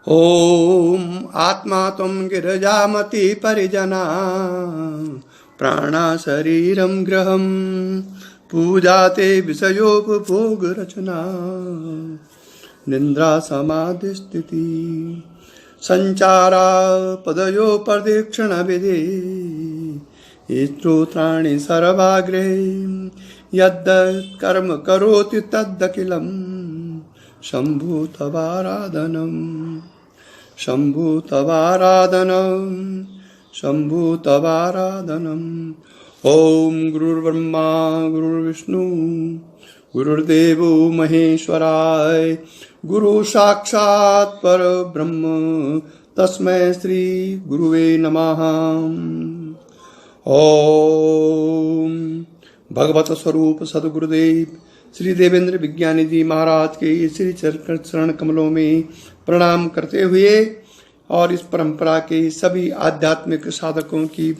ओम आत्मा त्वं गिरिजामति परिजना प्राणा शरीरं गृहं पूजाते विषयोपभोग रचना निद्रा समाधि स्थिति संचारा पदयो प्रदक्षिण विधि स्तोत्राणि सर्वाग्रे यद्यत् कर्म करोति तदखिलं शंभु तवाराधनम् शंभु तवाराधनम् शंभु तवाराधनम्। ओम गुरुर्ब्रह्मा गुरुर्विष्णु गुरुर्देवो महेश्वराय गुरु साक्षात् परब्रह्म तस्मै श्री गुरुवे नमः। ओम भगवत स्वरूप सद्गुरुदेव श्री देवेंद्र विज्ञानी जी महाराज के श्री चरण कमलों में प्रणाम करते हुए और इस परंपरा के सभी आध्यात्मिक साधकों की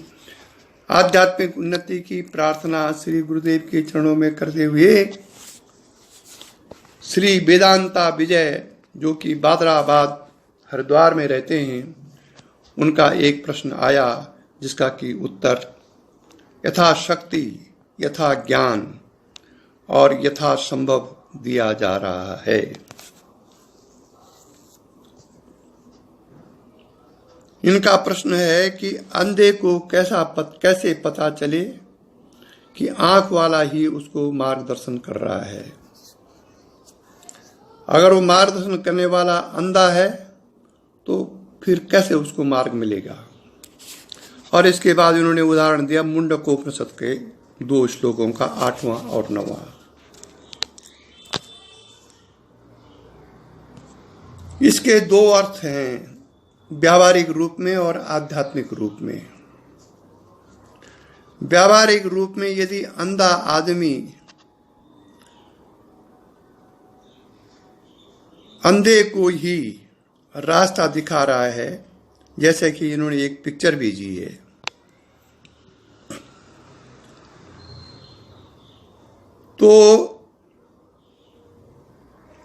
आध्यात्मिक उन्नति की प्रार्थना श्री गुरुदेव के चरणों में करते हुए श्री वेदांता विजय जो कि बादराबाद हरिद्वार में रहते हैं, उनका एक प्रश्न आया जिसका कि उत्तर यथाशक्ति यथा ज्ञान और यथा संभव दिया जा रहा है। इनका प्रश्न है कि अंधे को कैसे पता चले कि आंख वाला ही उसको मार्गदर्शन कर रहा है। अगर वो मार्गदर्शन करने वाला अंधा है तो फिर कैसे उसको मार्ग मिलेगा। और इसके बाद इन्होंने उदाहरण दिया मुंडकोपनिषद के 2 श्लोकों का 8वां और 9वां। इसके 2 अर्थ हैं, व्यावहारिक रूप में और आध्यात्मिक रूप में। व्यावहारिक रूप में यदि अंधा आदमी अंधे को ही रास्ता दिखा रहा है, जैसे कि इन्होंने एक पिक्चर भेजी है, तो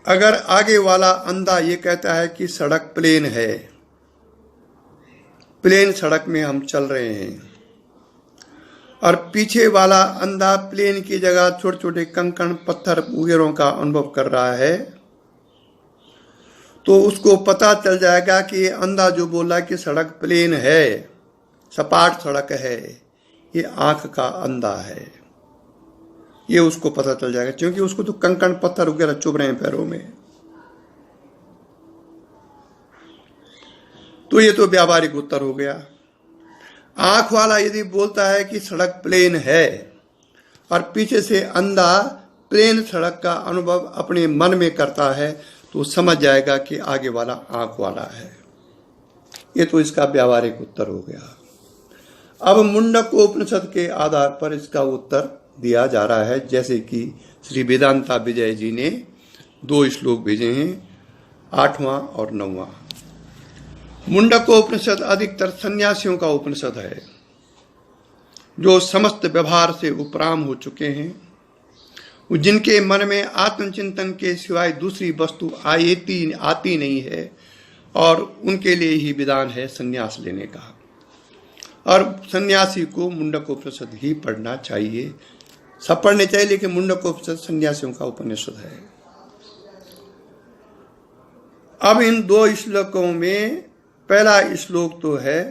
अगर आगे वाला अंधा ये कहता है कि सड़क प्लेन है, प्लेन सड़क में हम चल रहे हैं, और पीछे वाला अंधा प्लेन की जगह छोटे छोटे कंकड़ पत्थर वगैरह का अनुभव कर रहा है, तो उसको पता चल जाएगा कि ये अंधा जो बोला कि सड़क प्लेन है, सपाट सड़क है, ये आंख का अंधा है। ये उसको पता चल जाएगा क्योंकि उसको तो कंकड़ पत्थर वगैरह चुभ रहे हैं पैरों में। तो ये तो व्यावहारिक उत्तर हो गया। आंख वाला यदि बोलता है कि सड़क प्लेन है और पीछे से अंधा प्लेन सड़क का अनुभव अपने मन में करता है, तो समझ जाएगा कि आगे वाला आंख वाला है। ये तो इसका व्यावहारिक उत्तर हो गया। अब मुंडकोपनिषद के आधार पर इसका उत्तर दिया जा रहा है, जैसे कि श्री वेदांता विजय जी ने 2 श्लोक भेजे हैं, 8वां और 9वां। मुंडकोपनिषद अधिकतर सन्यासियों का उपनिषद है, जो समस्त व्यवहार से उपराम हो चुके हैं, जिनके मन में आत्मचिंतन के सिवाय दूसरी वस्तु आती नहीं है, और उनके लिए ही विधान है संन्यास लेने का। और सन्यासी को मुंडकोपनिषद ही पढ़ना चाहिए, सब पढ़ने चाहिए, लेकिन मुंडकोपनिषद सन्यासियों का उपनिषद है। अब इन 2 श्लोकों में पहला श्लोक तो है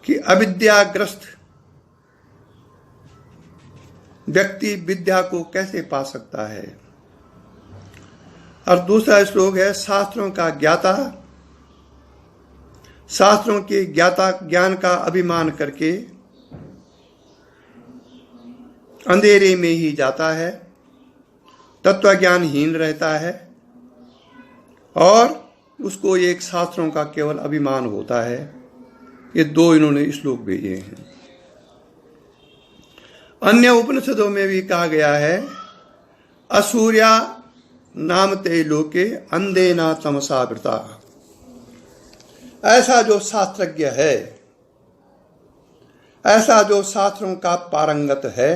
कि अविद्याग्रस्त व्यक्ति विद्या को कैसे पा सकता है, और दूसरा श्लोक है शास्त्रों का ज्ञाता, शास्त्रों के ज्ञाता ज्ञान का अभिमान करके अंधेरे में ही जाता है, तत्वज्ञानहीन रहता है, और उसको एक शास्त्रों का केवल अभिमान होता है। ये 2 इन्होंने श्लोक भेजे हैं। अन्य उपनिषदों में भी कहा गया है, असूर्या नामते लोके अंधेना तमसा वृता। ऐसा जो शास्त्रज्ञ है, ऐसा जो शास्त्रों का पारंगत है,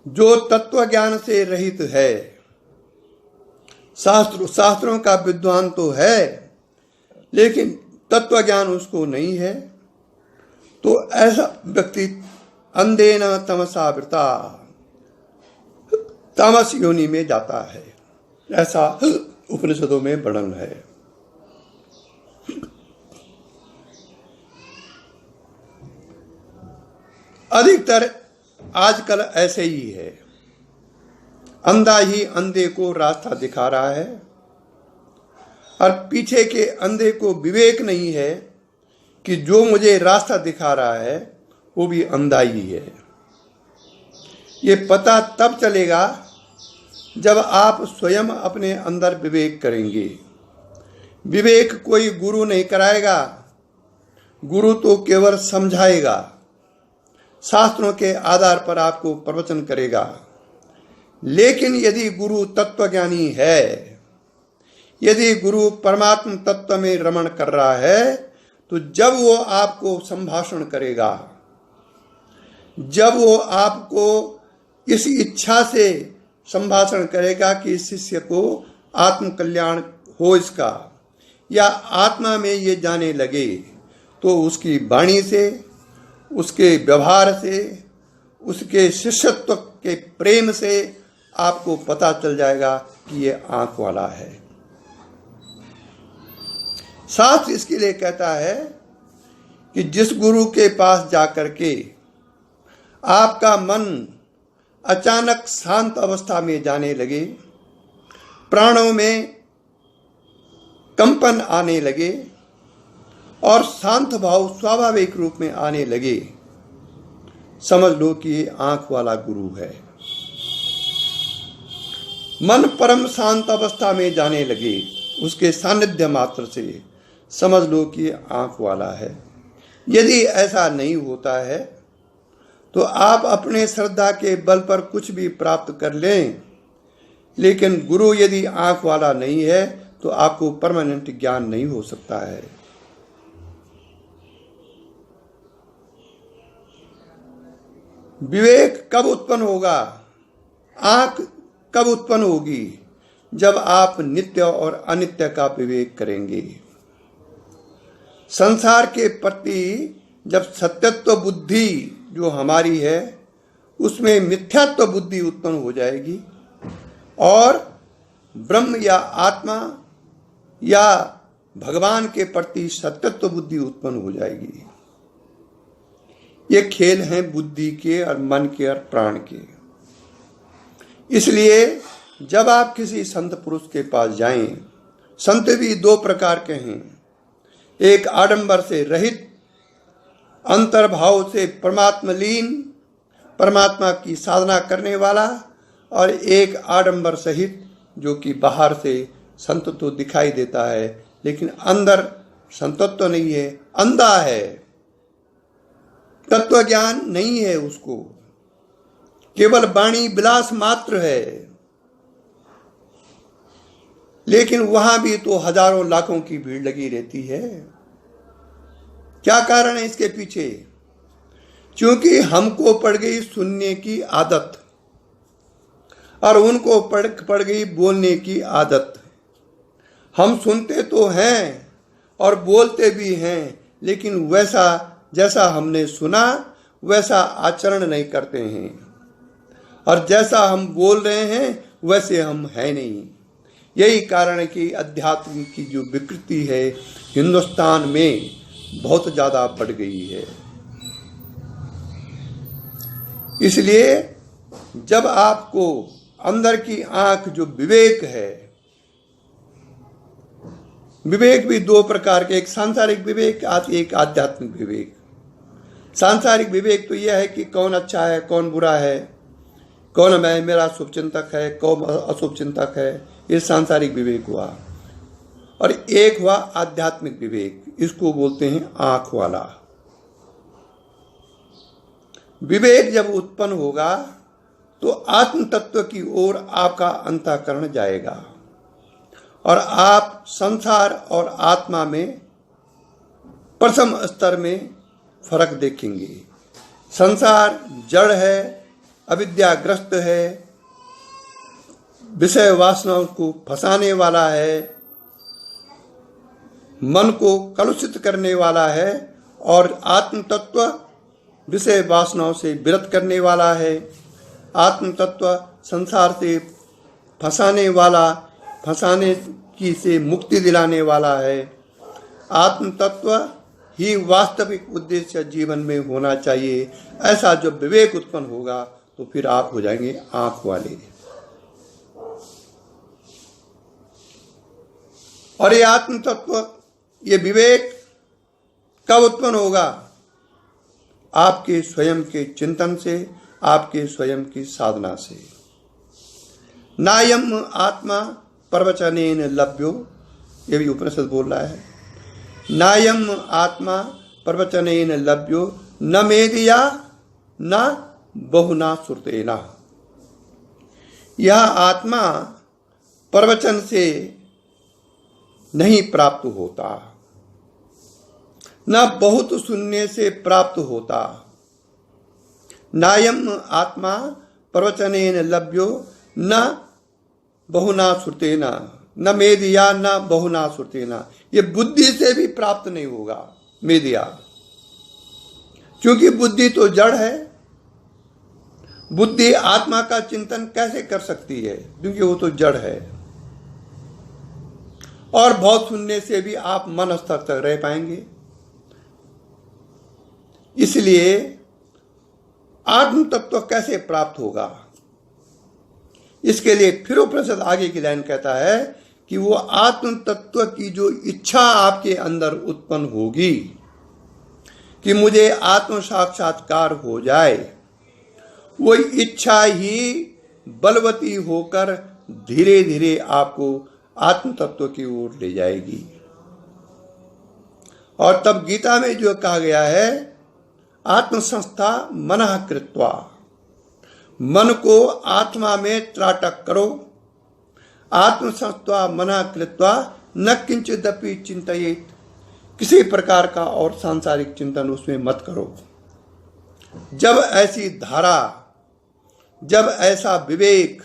जो तत्व ज्ञान से रहित है, शास्त्रों का विद्वान तो है, लेकिन तत्व ज्ञान उसको नहीं है, तो ऐसा व्यक्ति अंधेन तमसावृता तामस योनि में जाता है। ऐसा उपनिषदों में वर्णन है। अधिकतर आजकल ऐसे ही है, अंधा ही अंधे को रास्ता दिखा रहा है, और पीछे के अंधे को विवेक नहीं है कि जो मुझे रास्ता दिखा रहा है वो भी अंधा ही है। ये पता तब चलेगा जब आप स्वयं अपने अंदर विवेक करेंगे। विवेक कोई गुरु नहीं कराएगा, गुरु तो केवल समझाएगा, शास्त्रों के आधार पर आपको प्रवचन करेगा। लेकिन यदि गुरु तत्वज्ञानी है, यदि गुरु परमात्म तत्व में रमण कर रहा है, तो जब वो आपको संभाषण करेगा, जब वो आपको इस इच्छा से संभाषण करेगा कि शिष्य को आत्म कल्याण हो इसका, या आत्मा में ये जाने लगे, तो उसकी वाणी से, उसके व्यवहार से, उसके शिष्यत्व के प्रेम से आपको पता चल जाएगा कि ये आंख वाला है। शास्त्र इसके लिए कहता है कि जिस गुरु के पास जाकर के आपका मन अचानक शांत अवस्था में जाने लगे, प्राणों में कंपन आने लगे और शांत भाव स्वाभाविक रूप में आने लगे, समझ लो कि ये आंख वाला गुरु है। मन परम शांत अवस्था में जाने लगे उसके सानिध्य मात्र से, समझ लो कि ये आंख वाला है। यदि ऐसा नहीं होता है तो आप अपने श्रद्धा के बल पर कुछ भी प्राप्त कर लें, लेकिन गुरु यदि आंख वाला नहीं है तो आपको परमानेंट ज्ञान नहीं हो सकता है। विवेक कब उत्पन्न होगा, आंख कब उत्पन्न होगी? जब आप नित्य और अनित्य का विवेक करेंगे। संसार के प्रति जब सत्यत्व बुद्धि जो हमारी है उसमें मिथ्यात्व बुद्धि उत्पन्न हो जाएगी और ब्रह्म या आत्मा या भगवान के प्रति सत्यत्व बुद्धि उत्पन्न हो जाएगी। ये खेल हैं बुद्धि के और मन के और प्राण के। इसलिए जब आप किसी संत पुरुष के पास जाएं, संत भी दो प्रकार के हैं, एक आडंबर से रहित अंतर्भाव से परमात्मा लीन परमात्मा की साधना करने वाला, और एक आडंबर सहित जो कि बाहर से संत तो दिखाई देता है लेकिन अंदर संतत्व नहीं है, अंधा है, तत्व ज्ञान नहीं है उसको, केवल वाणी विलास मात्र है। लेकिन वहां भी तो हजारों लाखों की भीड़ लगी रहती है। क्या कारण है इसके पीछे? क्योंकि हमको पड़ गई सुनने की आदत और उनको पड़ गई बोलने की आदत। हम सुनते तो हैं और बोलते भी हैं, लेकिन वैसा जैसा हमने सुना वैसा आचरण नहीं करते हैं, और जैसा हम बोल रहे हैं वैसे हम हैं नहीं। यही कारण है कि अध्यात्म की जो विकृति है हिंदुस्तान में बहुत ज़्यादा बढ़ गई है। इसलिए जब आपको अंदर की आंख जो विवेक है, विवेक भी दो प्रकार के, एक सांसारिक विवेक, एक आध्यात्मिक विवेक। सांसारिक विवेक तो यह है कि कौन अच्छा है कौन बुरा है, कौन मेरा शुभचिंतक है कौन अशुभचिंतक है, ये सांसारिक विवेक हुआ। और एक हुआ आध्यात्मिक विवेक, इसको बोलते हैं आंख वाला विवेक। जब उत्पन्न होगा तो आत्म तत्व की ओर आपका अंतःकरण जाएगा और आप संसार और आत्मा में प्रथम स्तर में फर्क देखेंगे। संसार जड़ है, अविद्याग्रस्त है, विषय वासनाओं को फंसाने वाला है, मन को कलुषित करने वाला है, और आत्म तत्व विषय वासनाओं से विरत करने वाला है। आत्म तत्व संसार से फंसाने की से मुक्ति दिलाने वाला है। आत्म तत्व ही वास्तविक उद्देश्य जीवन में होना चाहिए। ऐसा जब विवेक उत्पन्न होगा तो फिर आप हो जाएंगे आंख वाले। और ये आत्म तत्व, ये विवेक कब उत्पन्न होगा? आपके स्वयं के चिंतन से, आपके स्वयं की साधना से। नायम आत्मा प्रवचनेन लभ्यो, ये भी उपनिषद बोल रहा है। नायम आत्मा प्रवचनेन लभ्यो न मेदिया न बहुना श्रुतेना। यह आत्मा प्रवचन से नहीं प्राप्त होता, न बहुत सुनने से प्राप्त होता। नायम आत्मा प्रवचनेन लभ्यो न बहुना श्रुतेना, न मेदिया न बहुना श्रुतेना। ये बुद्धि से भी प्राप्त नहीं होगा मेदिया, क्योंकि बुद्धि तो जड़ है। बुद्धि आत्मा का चिंतन कैसे कर सकती है, क्योंकि वो तो जड़ है। और बहुत सुनने से भी आप मन स्तर तक रह पाएंगे। इसलिए आत्म तत्व कैसे प्राप्त होगा? इसके लिए फिर उपनिषद आगे की लाइन कहता है कि वो आत्म तत्व की जो इच्छा आपके अंदर उत्पन्न होगी कि मुझे आत्म साक्षात्कार हो जाए, वो इच्छा ही बलवती होकर धीरे धीरे आपको आत्म तत्व की ओर ले जाएगी। और तब गीता में जो कहा गया है, आत्म संस्था मनः कृत्वा, मन को आत्मा में त्राटक करो। आत्म संस्था मनः कृत्वा न किंचिदपि चिंतयेत, किसी प्रकार का और सांसारिक चिंतन उसमें मत करो। जब ऐसी धारा, जब ऐसा विवेक,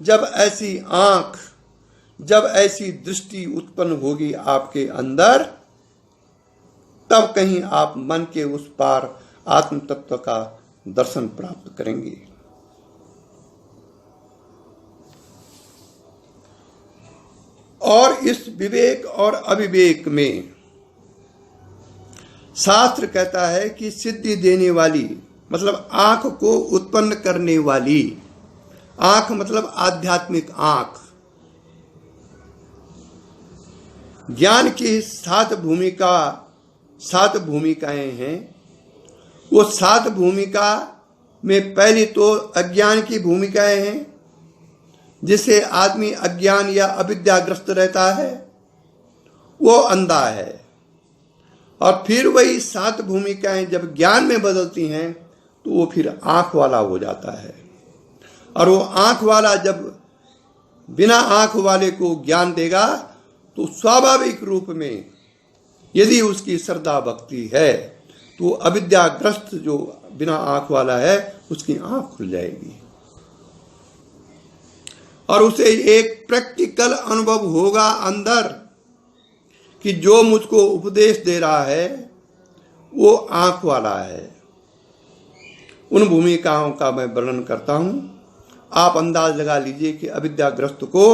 जब ऐसी आंख, जब ऐसी दृष्टि उत्पन्न होगी आपके अंदर, तब कहीं आप मन के उस पार आत्म तत्व का दर्शन प्राप्त करेंगे। और इस विवेक और अविवेक में शास्त्र कहता है कि सिद्धि देने वाली, मतलब आंख को उत्पन्न करने वाली, आंख मतलब आध्यात्मिक आंख, ज्ञान की सात भूमिकाएं हैं। वो सात भूमिका में पहली तो अज्ञान की भूमिकाएं हैं, जिससे आदमी अज्ञान या अविद्याग्रस्त रहता है, वो अंधा है। और फिर वही सात भूमिकाएं जब ज्ञान में बदलती हैं तो वो फिर आंख वाला हो जाता है। और वो आंख वाला जब बिना आंख वाले को ज्ञान देगा तो स्वाभाविक रूप में यदि उसकी श्रद्धा भक्ति है तो अविद्याग्रस्त जो बिना आंख वाला है उसकी आंख खुल जाएगी और उसे एक प्रैक्टिकल अनुभव होगा अंदर कि जो मुझको उपदेश दे रहा है वो आंख वाला है। उन भूमिकाओं का मैं वर्णन करता हूं। आप अंदाज लगा लीजिए कि अविद्याग्रस्त को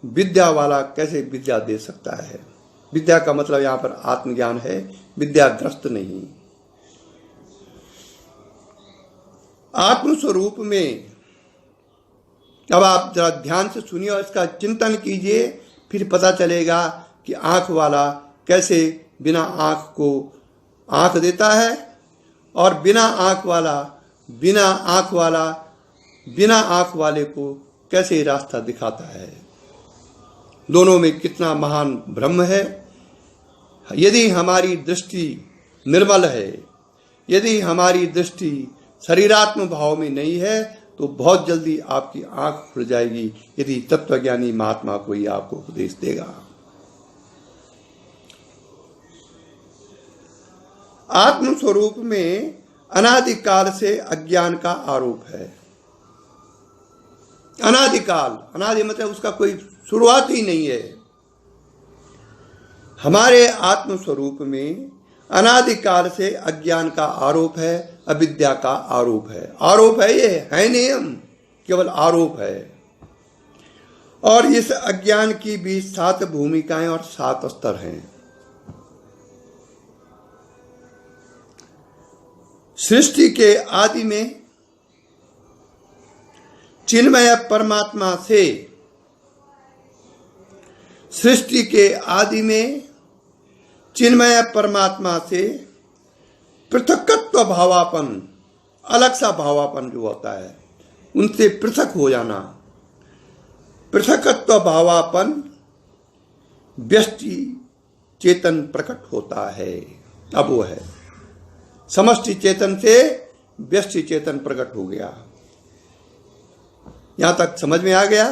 विद्या वाला कैसे विद्या दे सकता है। विद्या का मतलब यहां पर आत्मज्ञान है, विद्याग्रस्त नहीं। आत्मस्वरूप में अब आप जरा ध्यान से सुनिए और इसका चिंतन कीजिए, फिर पता चलेगा कि आंख वाला कैसे बिना आंख को आंख देता है और बिना आंख वाले को कैसे रास्ता दिखाता है। दोनों में कितना महान ब्रह्म है। यदि हमारी दृष्टि निर्मल है, यदि हमारी दृष्टि शरीरात्म भाव में नहीं है तो बहुत जल्दी आपकी आंख खुल जाएगी यदि तत्वज्ञानी महात्मा कोई आपको उपदेश देगा। आत्म स्वरूप में अनादिकाल से अज्ञान का आरोप है। अनादिकाल, अनादि मतलब उसका कोई शुरुआत ही नहीं है। हमारे आत्म स्वरूप में अनादिकाल से अज्ञान का आरोप है, अविद्या का आरोप है। आरोप है, ये है नियम, केवल आरोप है। और इस अज्ञान की भी 7 भूमिकाएं और 7 स्तर हैं। सृष्टि के आदि में चिन्मय परमात्मा से, सृष्टि के आदि में चिन्मय परमात्मा से पृथकत्व भावापन, अलग सा भावापन जो होता है, उनसे पृथक हो जाना, पृथकत्व भावापन व्यष्टि चेतन प्रकट होता है। अब वो है समष्टि चेतन से व्यष्टि चेतन प्रकट हो गया। यहां तक समझ में आ गया।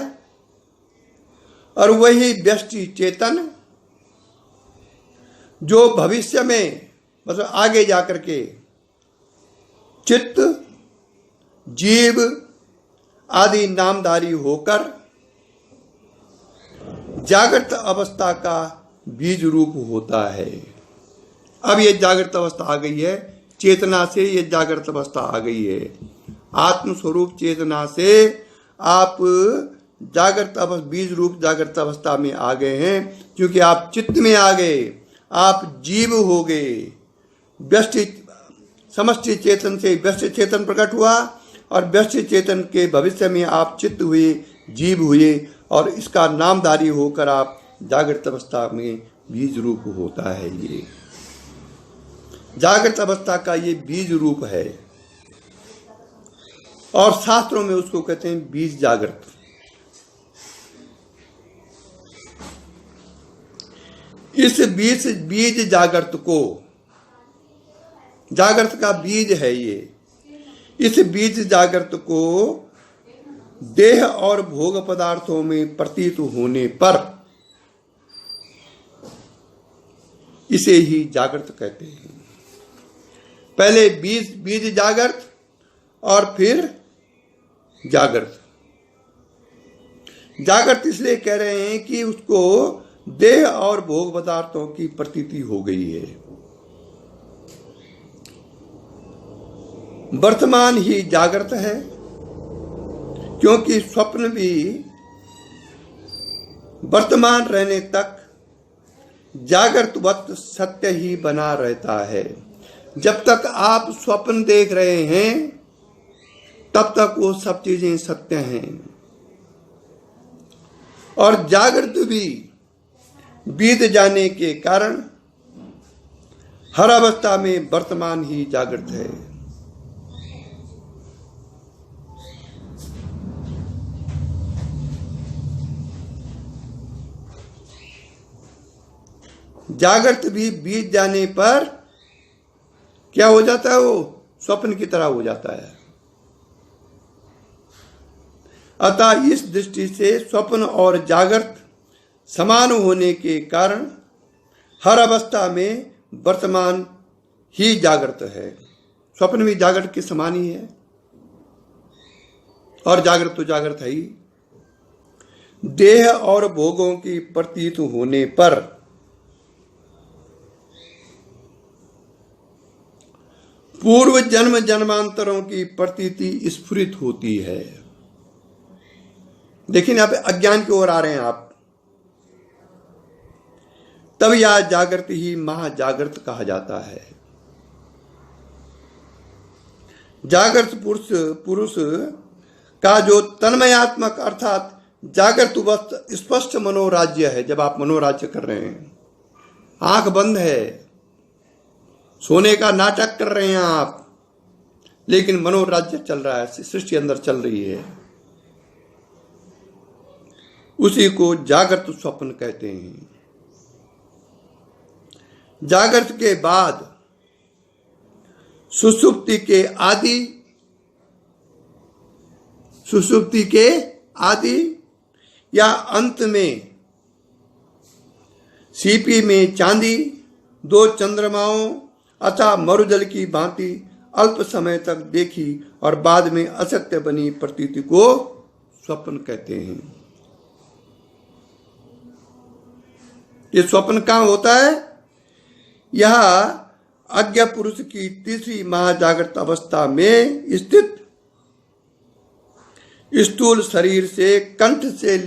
और वही व्यष्टि चेतन जो भविष्य में मतलब आगे जाकर के चित्त, जीव आदि नामधारी होकर जागृत अवस्था का बीज रूप होता है। अब ये जागृत अवस्था आ गई है, चेतना से ये जागृत अवस्था आ गई है। आत्म स्वरूप चेतना से आप जागृत अवस्था, बीज रूप जागृत अवस्था में आ गए हैं, क्योंकि आप चित्त में आ गए, आप जीव हो गए। व्यष्टि समष्टि चेतन से व्यष्टि चेतन प्रकट हुआ, और व्यष्टि चेतन के भविष्य में आप चित्त हुए, जीव हुए, और इसका नामधारी होकर आप जागृत अवस्था में बीज रूप होता है। ये जागृत अवस्था का ये बीज रूप है, और शास्त्रों में उसको कहते हैं बीज जागृत। इस बीज जागृत को, जागृत का बीज है ये, इस बीज जागृत को देह और भोग पदार्थों में प्रतीत होने पर इसे ही जागृत कहते हैं। पहले बीज जागृत और फिर जागृत। जागृत इसलिए कह रहे हैं कि उसको देह और भोग पदार्थों की प्रतीति हो गई है। वर्तमान ही जागृत है, क्योंकि स्वप्न भी वर्तमान रहने तक जागृतवत सत्य ही बना रहता है। जब तक आप स्वप्न देख रहे हैं तब तक वो सब चीजें सत्य हैं। और जागृत भी बीत जाने के कारण हर अवस्था में वर्तमान ही जागृत है। जागृत भी बीत जाने पर क्या हो जाता है? वो स्वप्न की तरह हो जाता है। अतः इस दृष्टि से स्वप्न और जागृत समान होने के कारण हर अवस्था में वर्तमान ही जागृत है। स्वप्न भी जागृत के समान ही है, और जागृत तो जागृत है ही। देह और भोगों की प्रतीत होने पर पूर्व जन्म जन्मांतरों की प्रतीति स्फुरित होती है। देखिए यहां पे अज्ञान की ओर आ रहे हैं आप। तब यह जागृत ही महाजागृत कहा जाता है। जागृत पुरुष का जो तन्मयात्मक अर्थात जागृत अवस्था स्पष्ट मनोराज्य है। जब आप मनोराज्य कर रहे हैं, आंख बंद है, सोने का नाटक कर रहे हैं आप, लेकिन मनोराज्य चल रहा है, सृष्टि अंदर चल रही है, उसी को जागृत स्वप्न कहते हैं। जागृत के बाद सुषुप्ति के आदि या अंत में सीपी में चांदी, 2 चंद्रमाओं अथवा मरुजल की भांति अल्प समय तक देखी और बाद में असत्य बनी प्रतीति को स्वप्न कहते हैं। ये स्वप्न कहाँ होता है? यह अज्ञा पुरुष की तीसरी महाजागृत अवस्था में स्थित स्थूल शरीर से कंठ से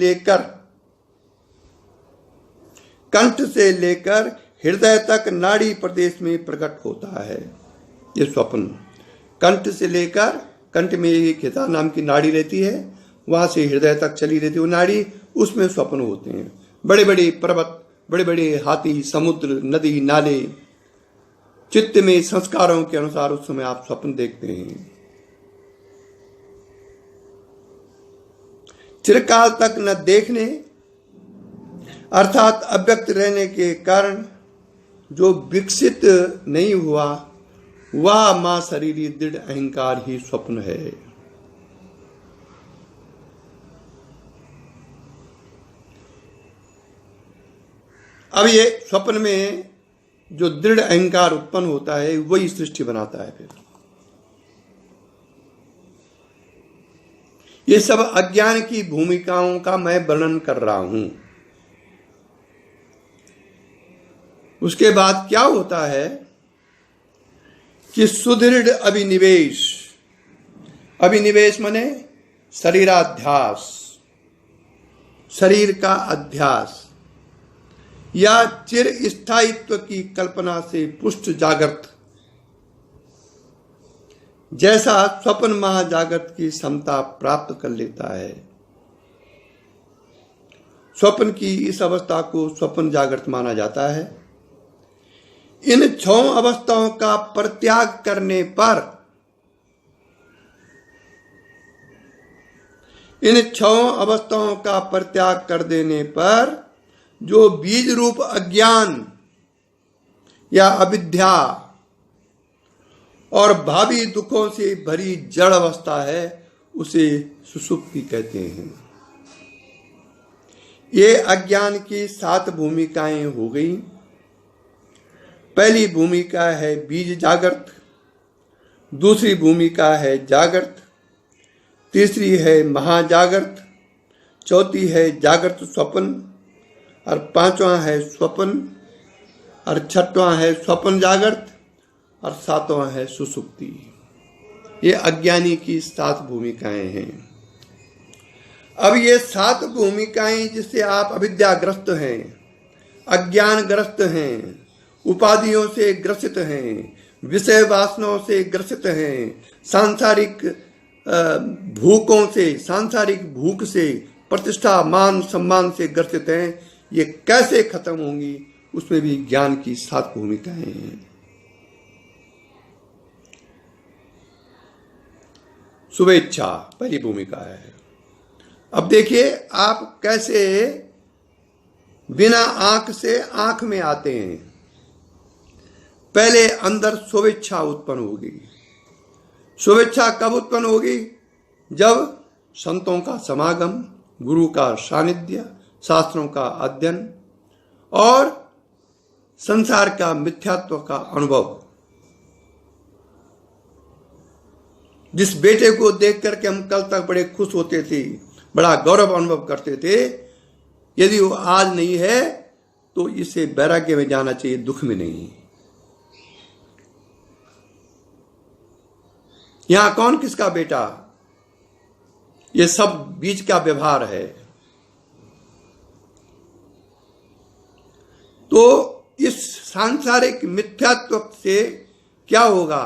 लेकर हृदय तक नाड़ी प्रदेश में प्रकट होता है। ये स्वप्न कंठ से लेकर, कंठ में एक हिता नाम की नाड़ी रहती है, वहां से हृदय तक चली रहती है वो नाड़ी, उसमें स्वप्न होते हैं। बड़े बड़े पर्वत, बड़े बड़े हाथी, समुद्र, नदी, नाले, चित्त में संस्कारों के अनुसार उस समय आप स्वप्न देखते हैं। चिरकाल तक न देखने अर्थात अव्यक्त रहने के कारण जो विकसित नहीं हुआ, वह मां शरीरी दृढ़ अहंकार ही स्वप्न है। अब ये स्वप्न में जो दृढ़ अहंकार उत्पन्न होता है वही सृष्टि बनाता है। फिर ये सब अज्ञान की भूमिकाओं का मैं वर्णन कर रहा हूं। उसके बाद क्या होता है कि सुदृढ़ अभिनिवेश, अभिनिवेश माने शरीराध्यास, शरीर का अध्यास या चिर स्थायित्व की कल्पना से पुष्ट जागृत, जैसा स्वप्न महाजागृत की क्षमता प्राप्त कर लेता है। स्वप्न की इस अवस्था को स्वप्न जागृत माना जाता है। इन 6 अवस्थाओं का परित्याग करने पर, इन 6 अवस्थाओं का परित्याग कर देने पर जो बीज रूप अज्ञान या अविद्या और भावी दुखों से भरी जड़ अवस्था है, उसे सुषुप्ति कहते हैं। ये अज्ञान की 7 भूमिकाएं हो गई। पहली भूमिका है बीज जागृत, दूसरी भूमिका है जागृत, तीसरी है महाजागृत, चौथी है जागृत स्वप्न, और 5वां है स्वप्न, और 6वां है स्वप्न जागृत, और 7वां है सुषुप्ति। ये अज्ञानी की 7 भूमिकाएं हैं। अब ये 7 भूमिकाएं जिससे आप अविद्याग्रस्त हैं, अज्ञानग्रस्त हैं, उपाधियों से ग्रसित हैं, विषय वासनाओं से ग्रसित हैं, सांसारिक भूखों से, सांसारिक भूख से, प्रतिष्ठा मान सम्मान से ग्रसित हैं, ये कैसे खत्म होंगी? उसमें भी ज्ञान की 7 भूमिकाएं हैं। शुभेच्छा पहली भूमिका है। अब देखिए आप कैसे बिना आंख से आंख में आते हैं। पहले अंदर शुभेच्छा उत्पन्न होगी। शुभेच्छा कब उत्पन्न होगी? जब संतों का समागम, गुरु का सानिध्य, शास्त्रों का अध्ययन और संसार का मिथ्यात्व का अनुभव। जिस बेटे को देख करके हम कल तक बड़े खुश होते थे, बड़ा गौरव अनुभव करते थे, यदि वो आज नहीं है तो इसे वैराग्य में जाना चाहिए, दुख में नहीं। यहां कौन किसका बेटा? ये सब बीच का व्यवहार है। तो इस सांसारिक मिथ्यात्व से क्या होगा?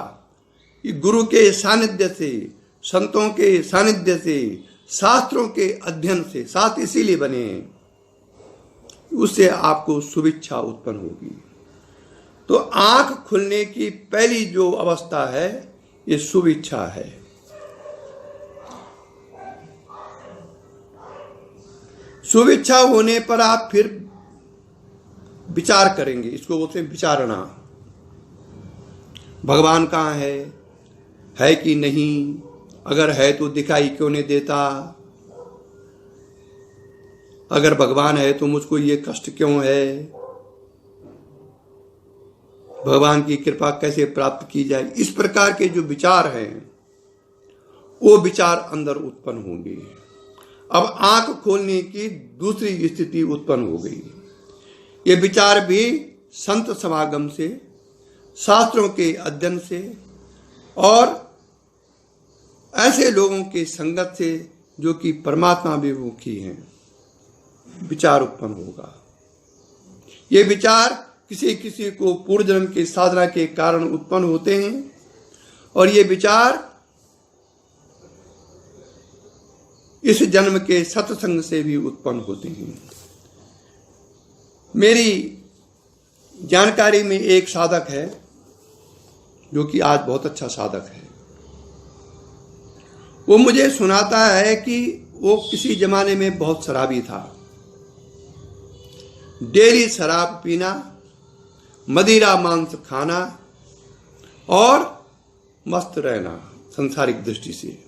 कि गुरु के सानिध्य से, संतों के सानिध्य से, शास्त्रों के अध्ययन से, साथ इसीलिए बने हैं, उससे आपको शुभेच्छा उत्पन्न होगी। तो आंख खुलने की पहली जो अवस्था है ये शुभेच्छा है। शुभेच्छा होने पर आप फिर विचार करेंगे, इसको बोलते हैं विचारणा। भगवान कहाँ है कि नहीं? अगर है तो दिखाई क्यों नहीं देता? अगर भगवान है तो मुझको ये कष्ट क्यों है? भगवान की कृपा कैसे प्राप्त की जाए? इस प्रकार के जो विचार हैं वो विचार अंदर उत्पन्न होंगे। अब आंख खोलने की दूसरी स्थिति उत्पन्न हो गई। ये विचार भी संत समागम से, शास्त्रों के अध्ययन से और ऐसे लोगों की संगत से जो कि परमात्मा विमुखी हैं, विचार उत्पन्न होगा। ये विचार किसी किसी को पूर्व जन्म की साधना के कारण उत्पन्न होते हैं और ये विचार इस जन्म के सत्संग से भी उत्पन्न होते हैं। मेरी जानकारी में एक साधक है जो कि आज बहुत अच्छा साधक है। वो मुझे सुनाता है कि वो किसी जमाने में बहुत शराबी था। डेली शराब पीना, मदिरा मांस खाना और मस्त रहना संसारिक दृष्टि से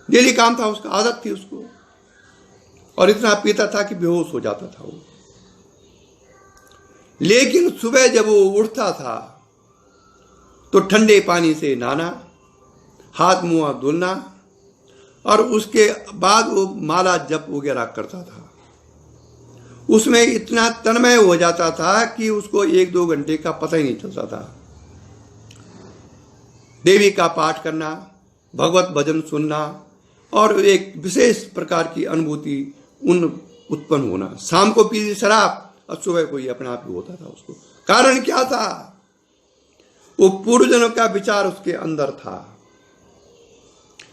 डेली काम था उसका, आदत थी उसको। और इतना पीता था कि बेहोश हो जाता था वो। लेकिन सुबह जब वो उठता था तो ठंडे पानी से नहाना, हाथ मुंह धुलना और उसके बाद वो माला जप वगैरह करता था। उसमें इतना तन्मय हो जाता था कि उसको 1-2 घंटे का पता ही नहीं चलता था। देवी का पाठ करना, भगवत भजन सुनना और एक विशेष प्रकार की अनुभूति उत्पन्न होना। शाम को पी शराब और सुबह को ही अपने आप ही होता था उसको। कारण क्या था? वो पूर्वजन्म का विचार उसके अंदर था।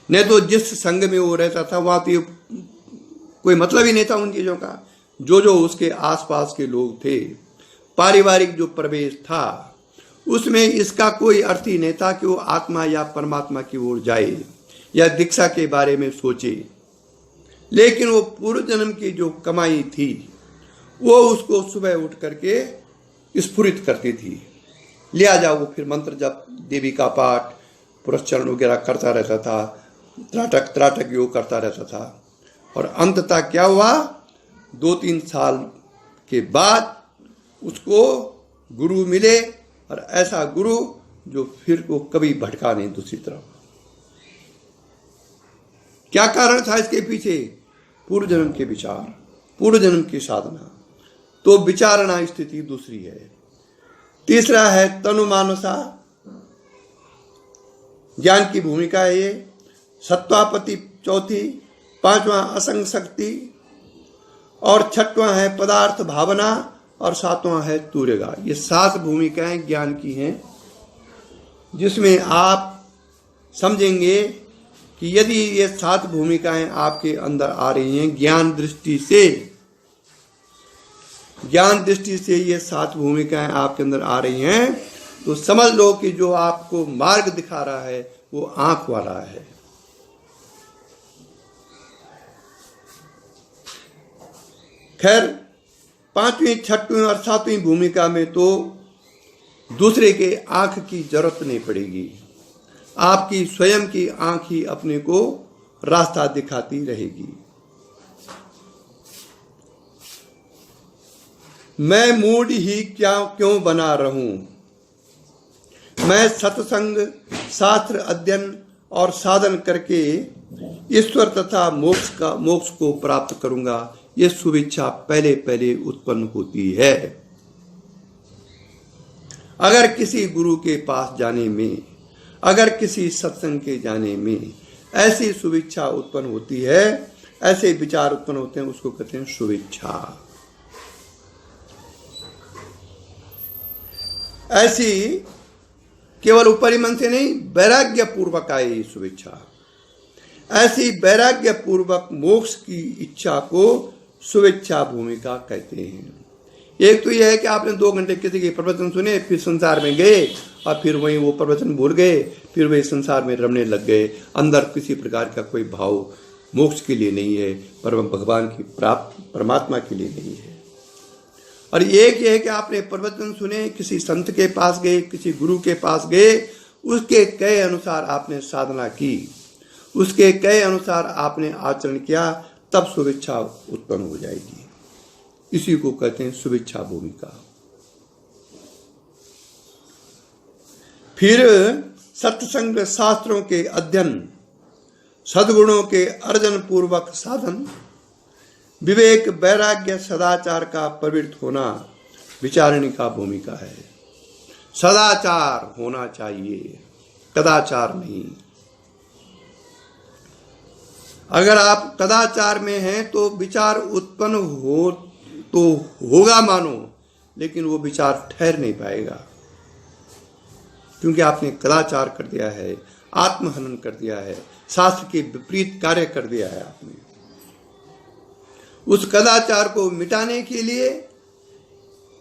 नहीं तो जिस संग में वो रहता था वहां तो कोई मतलब ही नहीं था उन चीजों का। जो उसके आसपास के लोग थे, पारिवारिक जो प्रवेश था, उसमें इसका कोई अर्थ ही नहीं था कि वो आत्मा या परमात्मा की ओर जाए या दीक्षा के बारे में सोचे। लेकिन वो पूर्व जन्म की जो कमाई थी वो उसको सुबह उठ करके स्फुरित करती थी। लिया जाओ, वो फिर मंत्र जप, देवी का पाठ, पुरस्चरण वगैरह करता रहता था, त्राटक योग करता रहता था। और अंततः क्या हुआ? 2-3 साल के बाद उसको गुरु मिले, और ऐसा गुरु जो फिर को कभी भटका नहीं दूसरी तरफ। क्या कारण था इसके पीछे? पूर्व जन्म के विचार, पूर्व जन्म की साधना। तो विचारणा स्थिति दूसरी है। तीसरा है तनुमानसा, ज्ञान की भूमिका है ये। सत्वापति चौथी, 5वां असंग शक्ति और 6वां है पदार्थ भावना और 7वां है तूर्यगा। ये 7 भूमिकाएं ज्ञान की हैं, जिसमें आप समझेंगे कि यदि ये 7 भूमिकाएं आपके अंदर आ रही हैं ज्ञान दृष्टि से ये 7 भूमिकाएं आपके अंदर आ रही हैं, तो समझ लो कि जो आपको मार्ग दिखा रहा है वो आंख वाला है। खैर, 5वीं, 6वीं और 7वीं भूमिका में तो दूसरे के आंख की जरूरत नहीं पड़ेगी। आपकी स्वयं की आंख ही अपने को रास्ता दिखाती रहेगी। मैं मूड ही क्यों बना रहूं? मैं सत्संग, शास्त्र अध्ययन और साधन करके ईश्वर तथा मोक्ष को प्राप्त करूंगा। ये शुभेच्छा पहले पहले उत्पन्न होती है। अगर किसी गुरु के पास जाने में, अगर किसी सत्संग के जाने में ऐसी शुभेच्छा उत्पन्न होती है, ऐसे विचार उत्पन्न होते हैं, उसको कहते हैं शुभेच्छा। ऐसी केवल ऊपरी मन से नहीं, वैराग्य पूर्वक आए शुभेच्छा। ऐसी वैराग्य पूर्वक मोक्ष की इच्छा को शुभेच्छा भूमिका कहते हैं। एक तो यह है कि आपने 2 घंटे किसी के प्रवचन सुने, फिर संसार में गए और फिर वहीं वो प्रवचन भूल गए, फिर वही संसार में रमने लग गए। अंदर किसी प्रकार का कोई भाव मोक्ष के लिए नहीं है, परम भगवान की प्राप्त परमात्मा के लिए नहीं है। और एक ये है कि आपने प्रवचन सुने, किसी संत के पास गए, किसी गुरु के पास गए, उसके कहे अनुसार आपने साधना की, उसके कहे अनुसार आपने आचरण किया, तब शुभेच्छा उत्पन्न हो जाएगी। इसी को कहते हैं शुभेच्छा भूमिका। फिर सत्संग, शास्त्रों के अध्ययन, सद्गुणों के अर्जन पूर्वक साधन, विवेक, वैराग्य, सदाचार का प्रवृत्त होना विचारणी का भूमिका है। सदाचार होना चाहिए, कदाचार नहीं। अगर आप कदाचार में हैं तो विचार उत्पन्न हो तो होगा मानो, लेकिन वो विचार ठहर नहीं पाएगा, क्योंकि आपने कदाचार कर दिया है, आत्महनन कर दिया है, शास्त्र के विपरीत कार्य कर दिया है आपने। उस कदाचार को मिटाने के लिए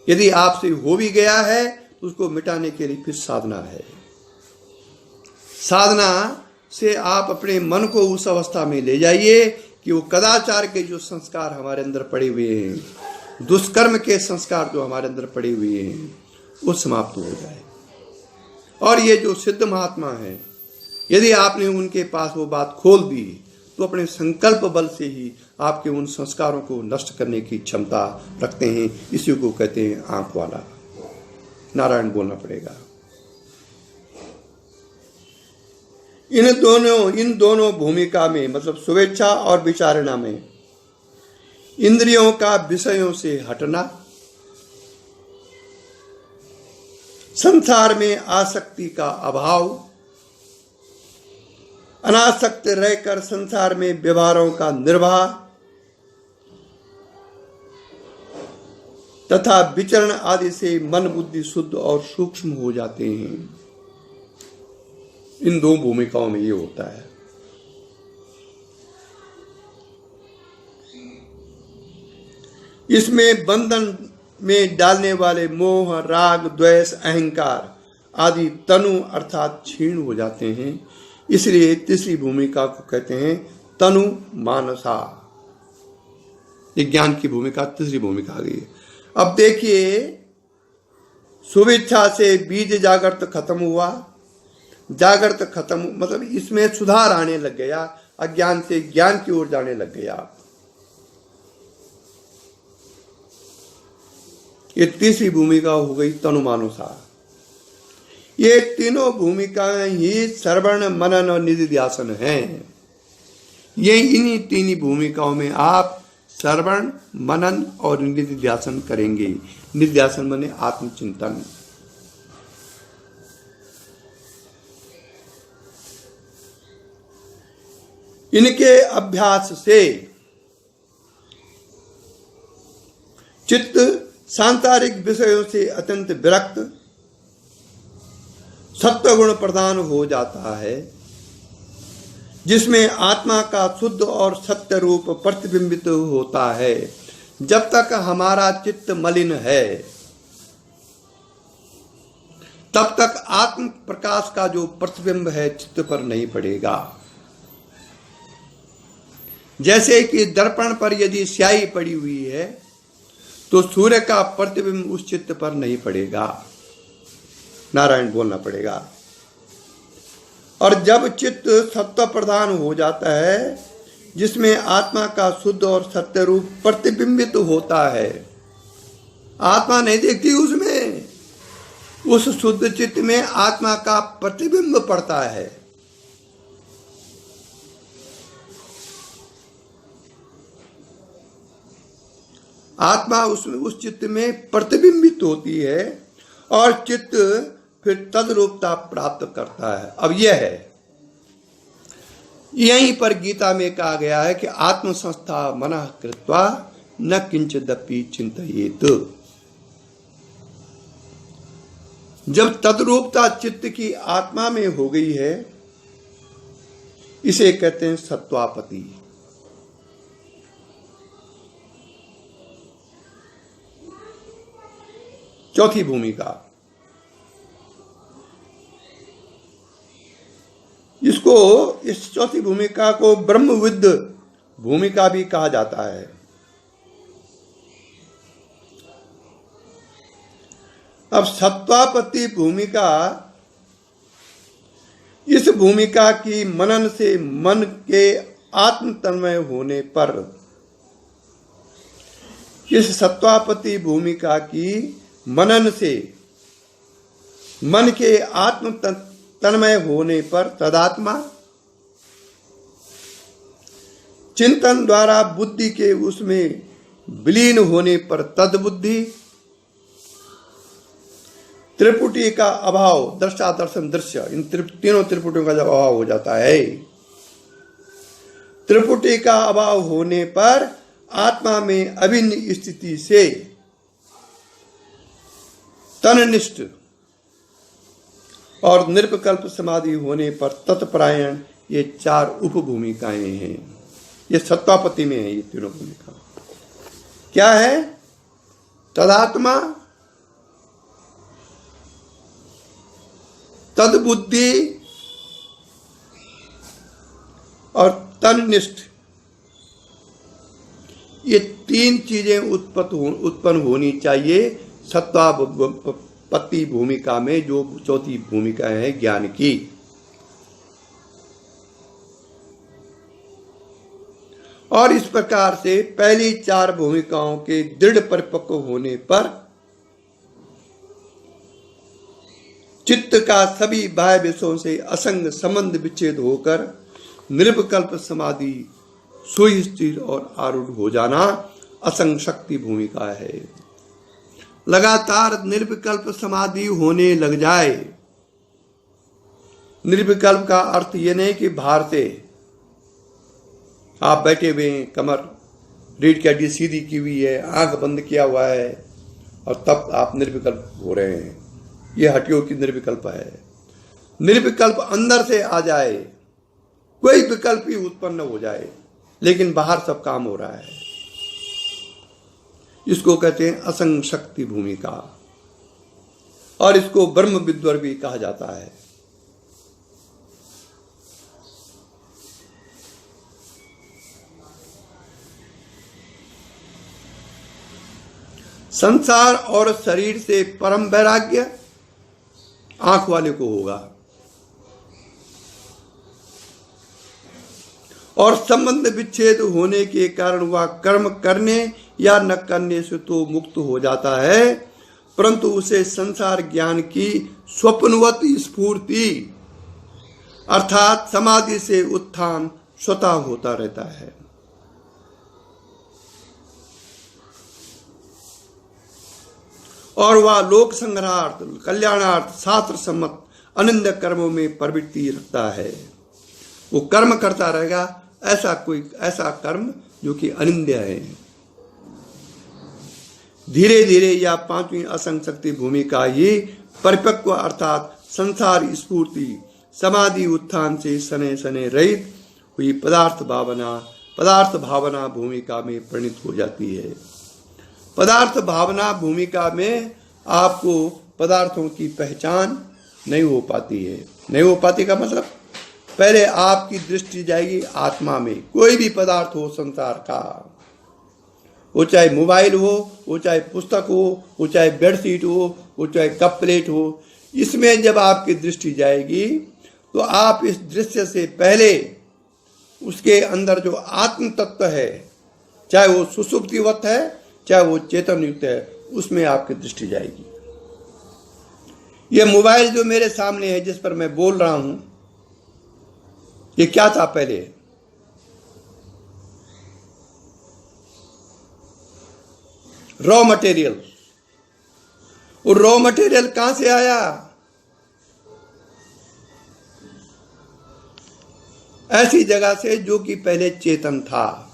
यदि आपसे हो भी गया है तो उसको मिटाने के लिए फिर साधना है। साधना से आप अपने मन को उस अवस्था में ले जाइए कि वो कदाचार के जो संस्कार हमारे अंदर पड़े हुए हैं, दुष्कर्म के संस्कार जो हमारे अंदर पड़े हुए हैं, वो समाप्त हो जाए। और ये जो सिद्ध महात्मा हैं, यदि आपने उनके पास वो बात खोल दी तो अपने संकल्प बल से ही आपके उन संस्कारों को नष्ट करने की क्षमता रखते हैं। इसी को कहते हैं आंख वाला। नारायण बोलना पड़ेगा। इन दोनों भूमिका में, मतलब शुभेच्छा और विचारणा में, इंद्रियों का विषयों से हटना, संसार में आसक्ति का अभाव, अनासक्त रहकर संसार में व्यवहारों का निर्वाह तथा विचरण आदि से मन बुद्धि शुद्ध और सूक्ष्म हो जाते हैं। इन दो भूमिकाओं में ये होता है। इसमें बंधन में डालने वाले मोह, राग, द्वेष, अहंकार आदि तनु अर्थात क्षीण हो जाते हैं। इसलिए तीसरी भूमिका को कहते हैं तनु मानसा। ये ज्ञान की भूमिका तीसरी भूमिका आ गई। अब देखिए, शुभेच्छा से बीज जागृत खत्म हुआ, जागृत खत्म, मतलब इसमें सुधार आने लग गया, अज्ञान से ज्ञान की ओर जाने लग गया। ये तीसरी भूमिका हो गई तनुमानुसार। ये तीनों भूमिकाएं ही श्रवण, मनन और निधिध्यासन हैं। ये इन्हीं तीन भूमिकाओं में आप श्रवण, मनन और निधिध्यासन करेंगे। निधिध्यासन माने आत्मचिंतन। इनके अभ्यास से चित्त सांसारिक विषयों से अत्यंत विरक्त, सत्वगुण प्रधान हो जाता है, जिसमें आत्मा का शुद्ध और सत्य रूप प्रतिबिंबित होता है। जब तक हमारा चित्त मलिन है, तब तक आत्म प्रकाश का जो प्रतिबिंब है चित्त पर नहीं पड़ेगा। जैसे कि दर्पण पर यदि स्याही पड़ी हुई है तो सूर्य का प्रतिबिंब उस चित्त पर नहीं पड़ेगा। नारायण बोलना पड़ेगा। और जब चित्त सत्व प्रधान हो जाता है, जिसमें आत्मा का शुद्ध और सत्य रूप प्रतिबिंबित होता है, आत्मा नहीं देखती उसमें, उस शुद्ध चित्त में आत्मा का प्रतिबिंब पड़ता है। आत्मा उसमें उस चित्त में प्रतिबिंबित होती है और चित्त फिर तद्रूपता प्राप्त करता है। अब यह है, यहीं पर गीता में कहा गया है कि आत्म संस्था मनः कृत्वा न किंचिदपि चिंतयेत। जब तद्रूपता चित्त की आत्मा में हो गई है, इसे कहते हैं सत्वापति। चौथी भूमिका, इस चौथी भूमिका को ब्रह्मविद भूमिका भी कहा जाता है। अब सत्वापति भूमिका, इस भूमिका की मनन से मन के आत्म तन्मय होने पर, इस सत्वापति भूमिका की मनन से मन के आत्म तन्मय होने पर तदात्मा चिंतन द्वारा बुद्धि के उसमें विलीन होने पर तद्बुद्धि, त्रिपुटी का अभाव, दृष्टा दर्शन दृश्य, इन तीनों त्रिपुटियों का जब अभाव हो जाता है, त्रिपुटी का अभाव होने पर आत्मा में अभिन्न स्थिति से तननिष्ठ और निर्विकल्प समाधि होने पर तत्परायण, ये 4 उपभूमिकाएं हैं। ये सत्वापति में है। ये तीनों भूमिका क्या है? तदात्मा, तद्बुद्धि और तन्निष्ठ। ये 3 चीजें उत्पन्न होनी चाहिए सत्वापत्ति भूमिका में, जो चौथी भूमिका है ज्ञान की। और इस प्रकार से पहली 4 भूमिकाओं के दृढ़ परिपक्व होने पर चित्त का सभी बाह्य विषयों से असंग संबंध विच्छेद होकर निर्विकल्प समाधि सुस्थिर और आरूढ़ हो जाना असंग शक्ति भूमिका है। लगातार निर्विकल्प समाधि होने लग जाए। निर्विकल्प का अर्थ ये नहीं कि बाहर से आप बैठे हुए हैं, कमर रीढ़ की हड्डी सीधी की हुई है, आंख बंद किया हुआ है और तब आप निर्विकल्प हो रहे हैं। ये हड्डियों की निर्विकल्प है। निर्विकल्प अंदर से आ जाए, कोई विकल्प ही उत्पन्न हो जाए, लेकिन बाहर सब काम हो रहा है, इसको कहते हैं असंग शक्ति भूमिका। और इसको ब्रह्म विद्वर भी कहा जाता है। संसार और शरीर से परम वैराग्य आंख वाले को होगा, और संबंध विच्छेद होने के कारण वह कर्म करने या न करने से तो मुक्त हो जाता है, परंतु उसे संसार ज्ञान की स्वप्नवत स्फूर्ति अर्थात समाधि से उत्थान स्वतः होता रहता है। और वह लोक संग्रहार्थ, कल्याणार्थ, शास्त्र सम्मत अनिंद कर्मों में प्रवृत्ति रखता है। वो कर्म करता रहेगा, ऐसा कर्म जो कि अनिंद्य है। धीरे धीरे या 5वीं असंग शक्ति भूमिका ही परिपक्व अर्थात संसार स्फूर्ति समाधि उत्थान से सने सने रहित हुई पदार्थ भावना भूमिका में परिणित हो जाती है। पदार्थ भावना भूमिका में आपको पदार्थों की पहचान नहीं हो पाती है। नहीं हो पाती का मतलब, पहले आपकी दृष्टि जाएगी आत्मा में। कोई भी पदार्थ हो संसार का, वो चाहे मोबाइल हो, वो चाहे पुस्तक हो, वो चाहे बेडशीट हो, वो चाहे कप प्लेट हो, इसमें जब आपकी दृष्टि जाएगी तो आप इस दृश्य से पहले उसके अंदर जो आत्म तत्व है, चाहे वो सुषुप्तिवत है चाहे वो चेतन युक्त है, उसमें आपकी दृष्टि जाएगी। ये मोबाइल जो मेरे सामने है, जिस पर मैं बोल रहा हूं, ये क्या था पहले? Raw material. और रॉ मटेरियल कहां से आया? ऐसी जगह से जो कि पहले चेतन था।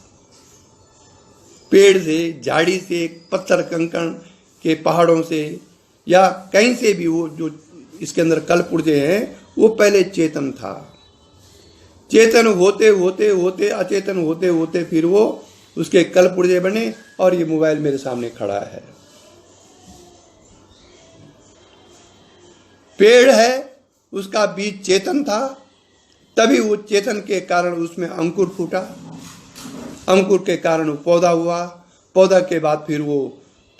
पेड़ से, झाड़ी से, पत्थर कंकड़ के पहाड़ों से या कहीं से भी, वो जो इसके अंदर कल पुर्जे हैं वो पहले चेतन था। चेतन होते होते होते अचेतन होते होते फिर वो उसके कल पुर्जे बने और ये मोबाइल मेरे सामने खड़ा है। पेड़ है, उसका बीज चेतन था, तभी वो चेतन के कारण उसमें अंकुर फूटा, अंकुर के कारण वो पौधा हुआ, पौधा के बाद फिर वो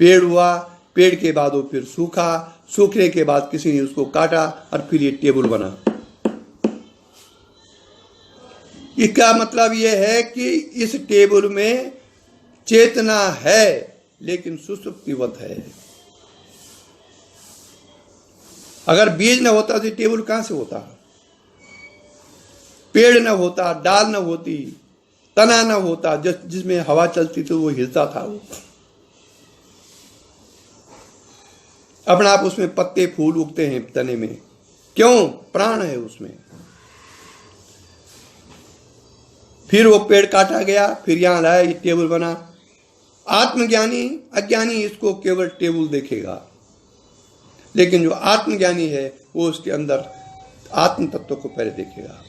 पेड़ हुआ, पेड़ के बाद वो फिर सूखा, सूखने के बाद किसी ने उसको काटा और फिर ये टेबल बना। इसका मतलब ये है कि इस टेबल में चेतना है लेकिन सुषुप्तिवत है। अगर बीज न होता तो टेबल कहां से होता? पेड़ न होता, डाल न होती, तना न होता, जिसमें हवा चलती तो वो हिलता था, वो अपने आप उसमें पत्ते फूल उगते हैं तने में, क्यों? प्राण है उसमें। फिर वो पेड़ काटा गया, फिर यहां लाया, ये टेबल बना। आत्मज्ञानी अज्ञानी इसको केवल टेबल देखेगा, लेकिन जो आत्मज्ञानी है वो उसके अंदर आत्म तत्व को पहले देखेगा,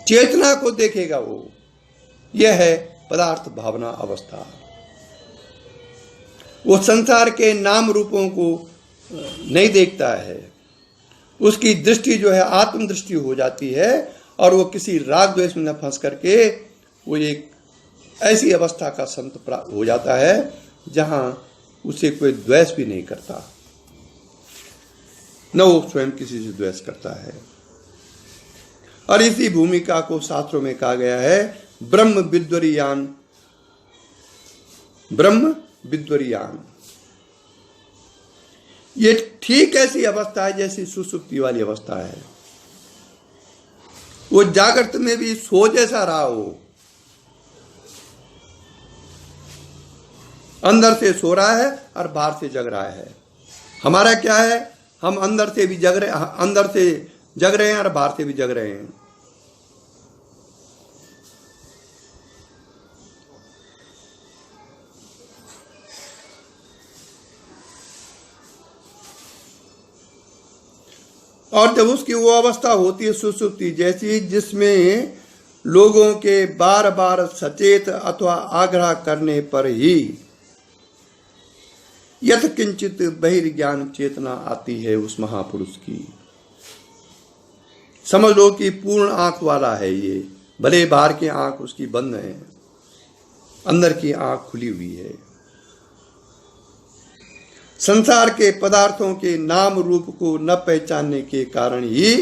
चेतना को देखेगा। वो यह है पदार्थ भावना अवस्था। वो संसार के नाम रूपों को नहीं देखता है, उसकी दृष्टि जो है आत्म दृष्टि हो जाती है, और वो किसी राग द्वेष में न फंस करके वो एक ऐसी अवस्था का संत प्राप्त हो जाता है जहां उसे कोई द्वेष भी नहीं करता, न वो स्वयं किसी से द्वेष करता है। और इसी भूमिका को शास्त्रों में कहा गया है ब्रह्म विद्वरियान। ब्रह्म विद्वरियान, ये ठीक ऐसी अवस्था है जैसी सुसुप्ति वाली अवस्था है। वो जागृत में भी सो जैसा रहा हो, अंदर से सो रहा है और बाहर से जग रहा है। हमारा क्या है? हम अंदर से भी जग रहे, अंदर से जग रहे हैं और बाहर से भी जग रहे हैं। और जब उसकी वो अवस्था होती है सुसुप्ति जैसी, जिसमें लोगों के बार बार सचेत अथवा आग्रह करने पर ही यथ किंचित बहिर्ज्ञान चेतना आती है उस महापुरुष की। समझ लो कि पूर्ण आंख वाला है ये, भले बाहर की आंख उसकी बंद है, अंदर की आंख खुली हुई है। संसार के पदार्थों के नाम रूप को न पहचानने के कारण ही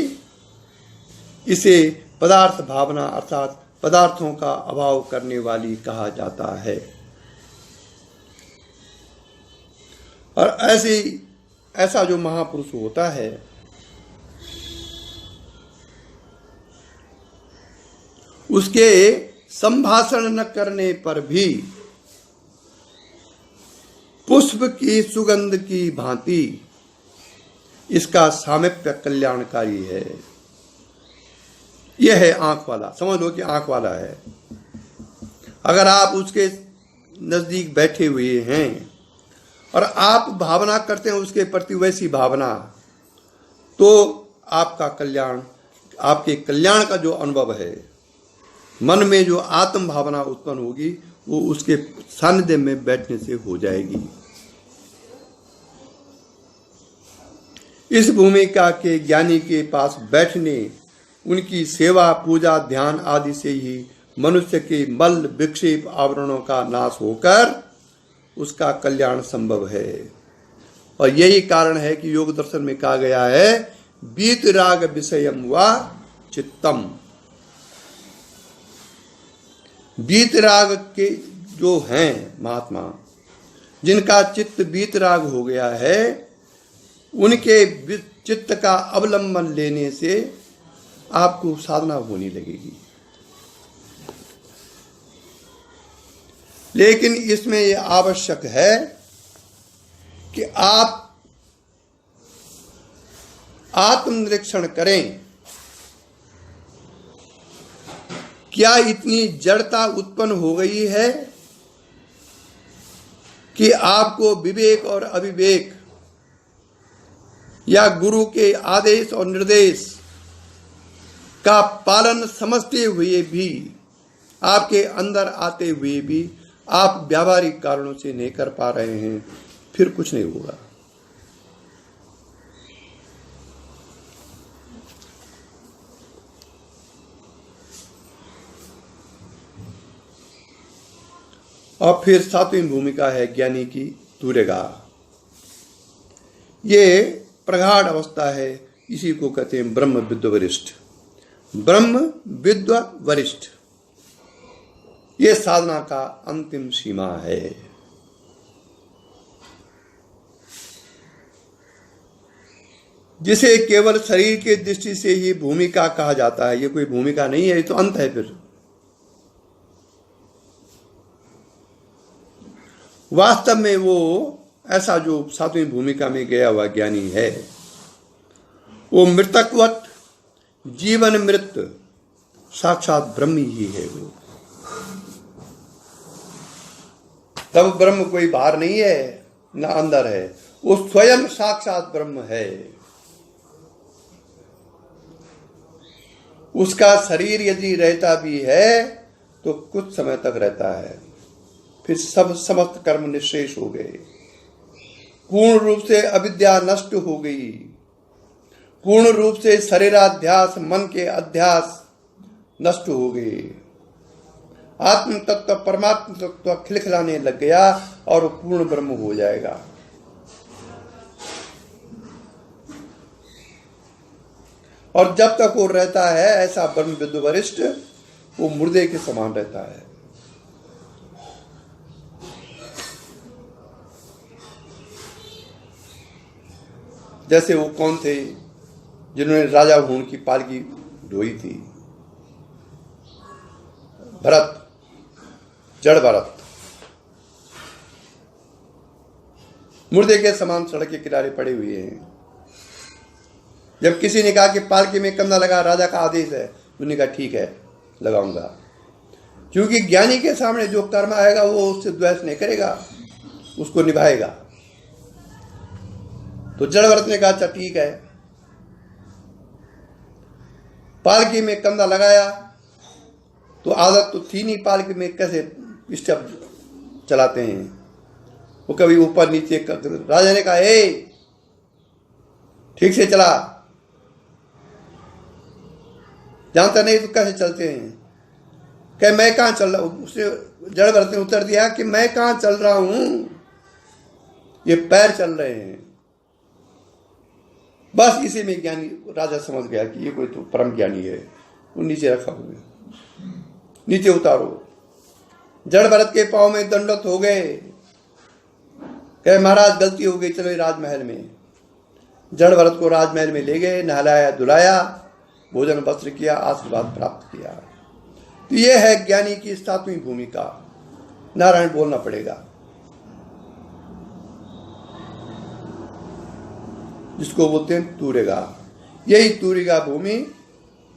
इसे पदार्थ भावना अर्थात पदार्थों का अभाव करने वाली कहा जाता है। और ऐसा जो महापुरुष होता है उसके संभाषण न करने पर भी पुष्प की सुगंध की भांति इसका सामीप्य कल्याणकारी है। यह है आंख वाला, समझ लो कि आंख वाला है। अगर आप उसके नजदीक बैठे हुए हैं और आप भावना करते हैं उसके प्रति वैसी भावना, तो आपका कल्याण, आपके कल्याण का जो अनुभव है, मन में जो आत्म भावना उत्पन्न होगी वो उसके सानिध्य में बैठने से हो जाएगी। इस भूमिका के ज्ञानी के पास बैठने, उनकी सेवा पूजा ध्यान आदि से ही मनुष्य के मल विक्षेप आवरणों का नाश होकर उसका कल्याण संभव है। और यही कारण है कि योग दर्शन में कहा गया है बीत राग विषयम व चित्तम। बीत राग के जो हैं महात्मा, जिनका चित्त बीत राग हो गया है, उनके चित्त का अवलंबन लेने से आपको साधना होने लगेगी। लेकिन इसमें यह आवश्यक है कि आप आत्मनिरीक्षण करें, क्या इतनी जड़ता उत्पन्न हो गई है कि आपको विवेक और अविवेक या गुरु के आदेश और निर्देश का पालन समझते हुए भी, आपके अंदर आते हुए भी आप व्यावहारिक कारणों से नहीं कर पा रहे हैं, फिर कुछ नहीं होगा। और फिर सातवीं भूमिका है ज्ञानी की तुरेगा। ये प्रगाढ़ अवस्था है, इसी को कहते हैं ब्रह्म विद्व वरिष्ठ। ब्रह्म विद्व वरिष्ठ ये साधना का अंतिम सीमा है। जिसे केवल शरीर के दृष्टि से ही भूमिका कहा जाता है, ये कोई भूमिका नहीं है, ये तो अंत है। फिर वास्तव में वो ऐसा जो सातवीं भूमिका में गया हुआ ज्ञानी है, वो मृतकवत जीवन मृत साक्षात ब्रह्म ही है। वो तब ब्रह्म कोई बाहर नहीं है ना अंदर है, वो स्वयं साक्षात ब्रह्म है। उसका शरीर यदि रहता भी है तो कुछ समय तक रहता है, फिर सब समस्त कर्म निःशेष हो गए, पूर्ण रूप से अविद्या नष्ट हो गई, पूर्ण रूप से शरीराध्यास मन के अध्यास नष्ट हो गए, आत्म तत्व परमात्म तत्व खिलखिलाने लग गया और पूर्ण ब्रह्म हो जाएगा। और जब तक वो रहता है ऐसा ब्रह्म विद्व वरिष्ठ, वो मुर्दे के समान रहता है। जैसे वो कौन थे जिन्होंने राजा हूण की पालकी ढोई थी? भरत, जड़ भरत, मुर्दे के समान सड़क के किनारे पड़े हुए हैं। जब किसी ने कहा कि पालकी में कंधा लगा, राजा का आदेश है, उन्होंने कहा ठीक है लगाऊंगा, क्योंकि ज्ञानी के सामने जो कर्म आएगा वो उससे द्वेष नहीं करेगा, उसको निभाएगा। तो जड़ भरत ने कहा अच्छा ठीक है। पालकी में कंधा लगाया तो आदत तो थी नहीं पालकी में कैसे स्टेप चलाते हैं, वो कभी ऊपर नीचे करते। राजा ने कहा ए ठीक से चला, जानता नहीं तो कैसे चलते हैं? कहे मैं कहां चल रहा हूं? उसने जड़ भरत ने उत्तर दिया कि मैं कहां चल रहा हूं, ये पैर चल रहे हैं। बस इसी में ज्ञानी राजा समझ गया कि ये कोई तो परम ज्ञानी है। वो नीचे रखा हुए, नीचे उतारो। जड़ भरत के पांव में दंडवत हो गए, कहे महाराज गलती हो गई, चलो राजमहल में। जड़ भरत को राजमहल में ले गए, नहलाया धुलाया, भोजन वस्त्र किया, आशीर्वाद प्राप्त किया। तो यह है ज्ञानी की सातवीं भूमिका। नारायण बोलना पड़ेगा, जिसको बोलते हैं तूर्यगा। यही तूर्यगा भूमि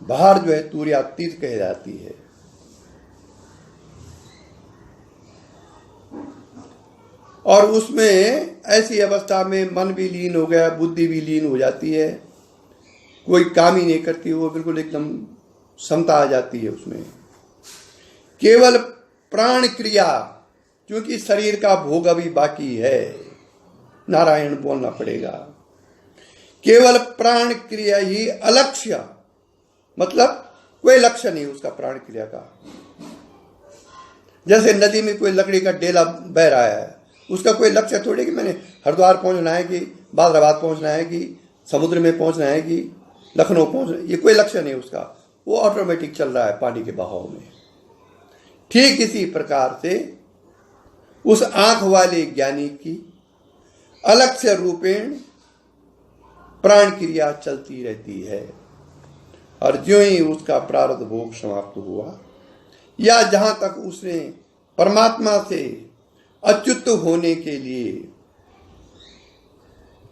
बाहर जो है तूर्यातीत कही जाती है। और उसमें ऐसी अवस्था में मन भी लीन हो गया, बुद्धि भी लीन हो जाती है, कोई काम ही नहीं करती, वो बिल्कुल एकदम समता आ जाती है उसमें। केवल प्राण क्रिया, क्योंकि शरीर का भोग अभी बाकी है, नारायण बोलना पड़ेगा। केवल प्राण क्रिया ही अलक्ष्य, मतलब कोई लक्ष्य नहीं उसका प्राण क्रिया का। जैसे नदी में कोई लकड़ी का डेला बह रहा है, उसका कोई लक्ष्य थोड़ी कि मैंने हरिद्वार पहुंचना है, कि बादराबाद पहुंचना है, कि समुद्र में पहुंचना है, कि लखनऊ पहुंचना, ये कोई लक्ष्य नहीं उसका, वो ऑटोमेटिक चल रहा है पानी के बहाव में। ठीक इसी प्रकार से उस आंख वाले ज्ञानी की अलक्ष्य रूपेण प्राण क्रिया चलती रहती है। और ज्यों ही उसका प्रारब्ध भोग समाप्त हुआ, या जहां तक उसने परमात्मा से अच्युत होने के लिए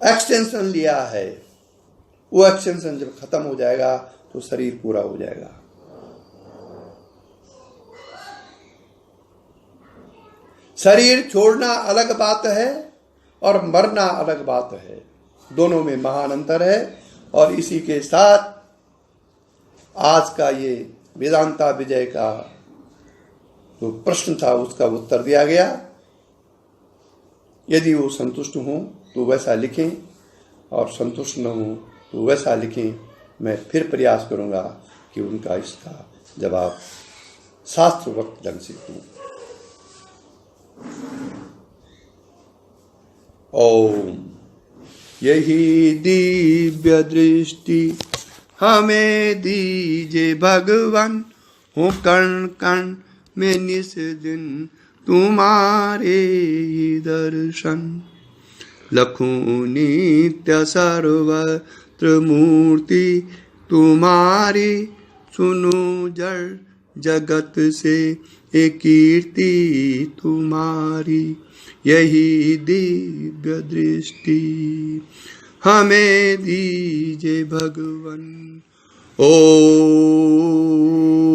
एक्सटेंशन लिया है, वो एक्सटेंशन जब खत्म हो जाएगा तो शरीर पूरा हो जाएगा। शरीर छोड़ना अलग बात है और मरना अलग बात है, दोनों में महान अंतर है। और इसी के साथ आज का ये वेदांता विजय का जो प्रश्न था उसका उत्तर दिया गया। यदि वो संतुष्ट हों तो वैसा लिखें, और संतुष्ट न हों तो वैसा लिखें। मैं फिर प्रयास करूंगा कि उनका इसका जवाब शास्त्रवक्त ढंग से दूं। ओम। यही दिव्य दृष्टि हमें दीजे भगवान, हो कण कण में निस दिन तुम्हारे ही दर्शन। लखूं नित्य सर्वत्र मूर्ति तुम्हारी, सुनो जड़ जगत से एक कीर्ति तुम्हारी। यही दिव्य दृष्टि हमें दीजिए भगवन। ओम